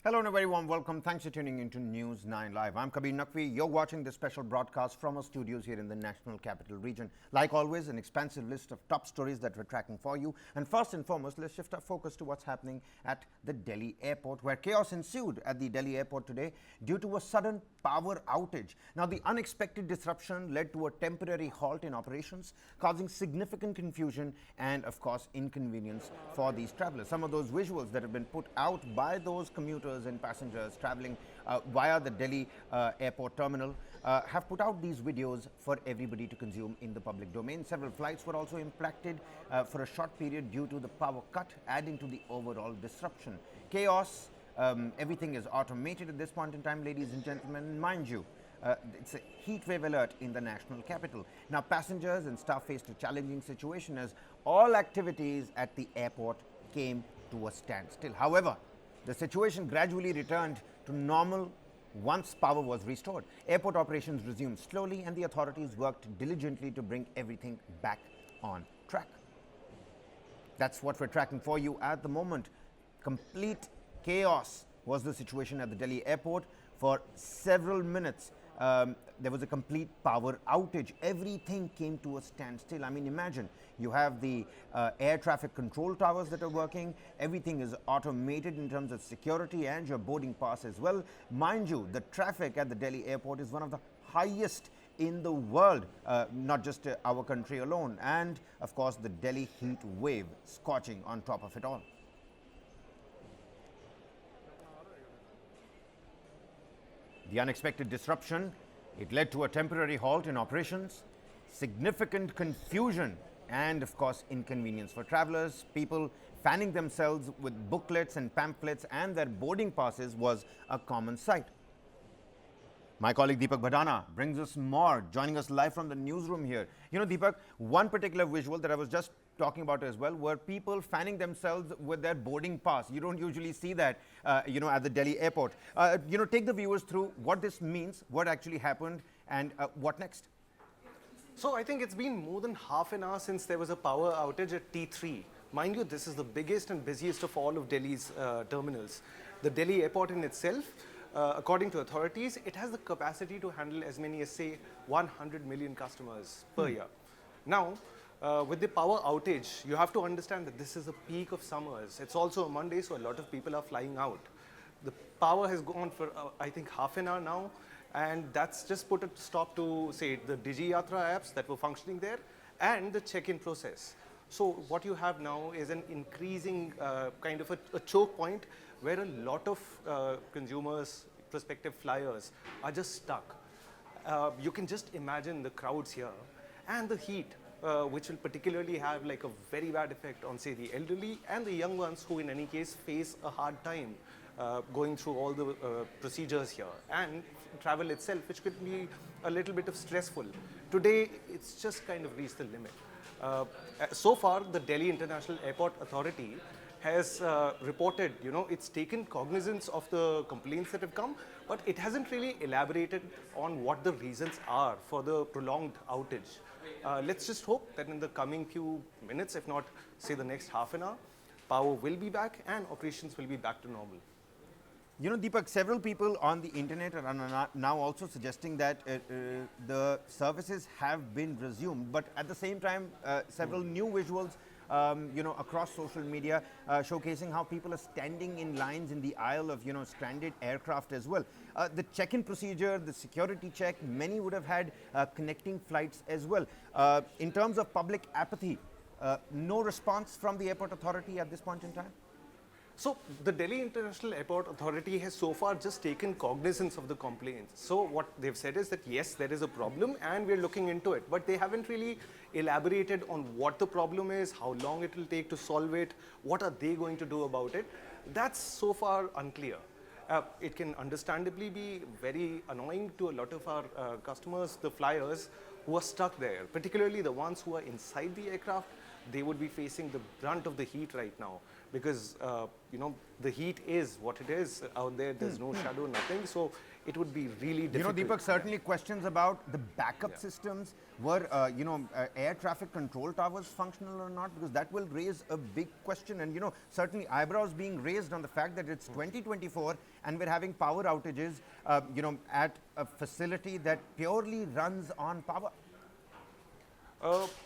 Hello and a very warm welcome. Thanks for tuning into News 9 Live. I'm Kabir Naqvi. You're watching this special broadcast from our studios here in the National Capital Region. Like always, an expansive list of top stories that we're tracking for you. And first and foremost, let's shift our focus to what's happening at the Delhi airport, where chaos ensued at the Delhi airport today due to a sudden power outage. Now, the unexpected disruption led to a temporary halt in operations, causing significant confusion and, of course, inconvenience for these travelers. Some of those visuals that have been put out by those commuters and passengers traveling via the Delhi airport terminal have put out these videos for everybody to consume in the public domain. Several flights were also impacted for a short period due to the power cut, adding to the overall disruption. Chaos, everything is automated at this point in time, ladies and gentlemen. Mind you, it's a heat wave alert in the national capital. Now, passengers and staff faced a challenging situation as all activities at the airport came to a standstill. However, the situation gradually returned to normal once power was restored. Airport operations resumed slowly and the authorities worked diligently to bring everything back on track. That's what we're tracking for you at the moment. Complete chaos was the situation at the Delhi airport for several minutes. There was a complete power outage. Everything came to a standstill. I mean, imagine you have the air traffic control towers that are working. Everything is automated in terms of security and your boarding pass as well. Mind you, the traffic at the Delhi airport is one of the highest in the world, not just our country alone. And of course, the Delhi heat wave scorching on top of it all. The unexpected disruption, it led to a temporary halt in operations, significant confusion, and of course inconvenience for travelers. People fanning themselves with booklets and pamphlets and their boarding passes was a common sight. My colleague Deepak Bhadana brings us more, joining us live from the newsroom here. You know, Deepak, one particular visual that I was just talking about as well were people fanning themselves with their boarding pass. You don't usually see that, at the Delhi airport. Take the viewers through what this means, what actually happened, and what next. So I think it's been more than half an hour since there was a power outage at T3. Mind you, this is the biggest and busiest of all of Delhi's terminals. The Delhi airport in itself, according to authorities, it has the capacity to handle as many as, say, 100 million customers per year. Now, with the power outage, you have to understand that this is a peak of summers. It's also a Monday, so a lot of people are flying out. The power has gone for, I think, half an hour now, and that's just put a stop to, say, the Digi Yatra apps that were functioning there and the check-in process. So what you have now is an increasing kind of a choke point where a lot of consumers, prospective flyers are just stuck. You can just imagine the crowds here and the heat, which will particularly have like a very bad effect on, say, the elderly and the young ones who in any case face a hard time going through all the procedures here, and travel itself, which could be a little bit of stressful. Today, it's just kind of reached the limit. So far, the Delhi International Airport Authority has reported, it's taken cognizance of the complaints that have come, but it hasn't really elaborated on what the reasons are for the prolonged outage. Let's just hope that in the coming few minutes, if not, say, the next half an hour, power will be back and operations will be back to normal. You know, Deepak, several people on the internet are now also suggesting that the services have been resumed, but at the same time, several new visuals across social media showcasing how people are standing in lines in the aisle of, stranded aircraft as well. The check-in procedure, the security check, many would have had connecting flights as well. In terms of public apathy, no response from the airport authority at this point in time? So the Delhi International Airport Authority has so far just taken cognizance of the complaints. So what they've said is that yes, there is a problem and we're looking into it, but they haven't really elaborated on what the problem is, how long it will take to solve it, what are they going to do about it. That's so far unclear. It can understandably be very annoying to a lot of our customers, the flyers who are stuck there, particularly the ones who are inside the aircraft. They would be facing the brunt of the heat right now because the heat is what it is out there. There's no shadow, nothing. So it would be really difficult. Deepak, certainly questions about the backup systems. Were, air traffic control towers functional or not? Because that will raise a big question. And, certainly eyebrows being raised on the fact that it's 2024 and we're having power outages, at a facility that purely runs on power.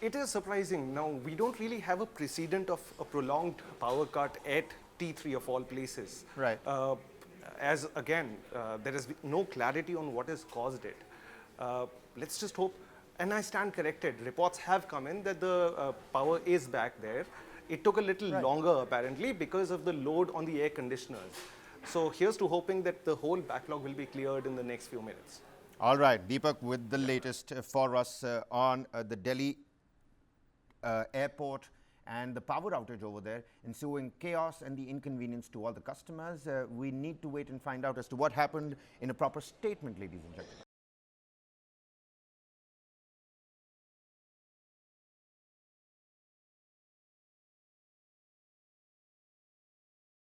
It is surprising. Now, we don't really have a precedent of a prolonged power cut at T3 of all places. Right. As again, there is no clarity on what has caused it. Let's just hope, and I stand corrected, reports have come in that the power is back there. It took a little longer apparently because of the load on the air conditioners. So here's to hoping that the whole backlog will be cleared in the next few minutes. All right, Deepak, with the latest for us on the Delhi airport and the power outage over there, ensuing chaos and the inconvenience to all the customers. We need to wait and find out as to what happened in a proper statement, ladies and gentlemen.